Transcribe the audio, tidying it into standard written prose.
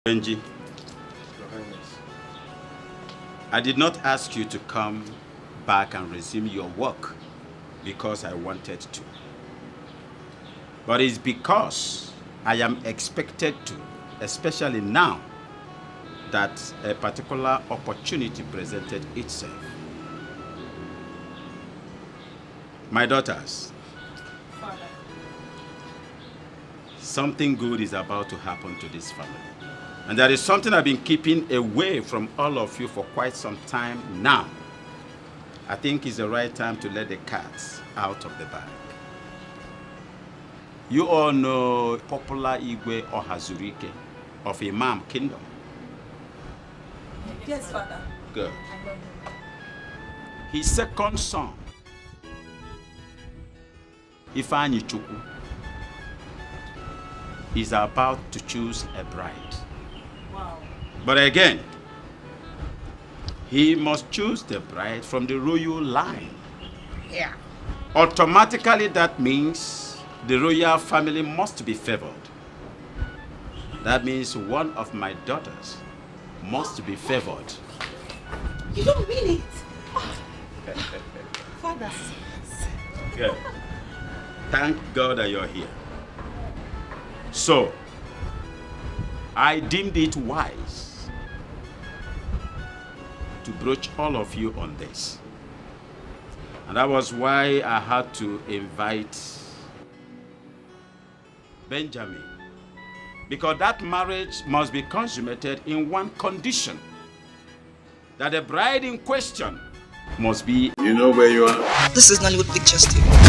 Benji, I did not ask you to come back and resume your work because I wanted to. But it's because I am expected to, especially now that a particular opportunity presented itself. My daughters, Father, something good is about to happen to this family. And there is something I've been keeping away from all of you for quite some time now. I think it's the right time to let the cats out of the bag. You all know popular Igwe Ohazurike of Imam Kingdom. yes, Father. Good. I love him. His second son, Ifeanyi Chukwu, is about to choose a bride. Wow. But again, he must choose the bride from the royal line. Yeah. Automatically, that means the royal family must be favored. That means one of my daughters must be favored. You don't mean it. Father. Good. Thank God that you're here. So, I deemed it wise to broach all of you on this. And that was why I had to invite Benjamin. Because that marriage must be consummated in one condition. That the bride in question must be... You know where you are? This is Nollywood Pictures TV.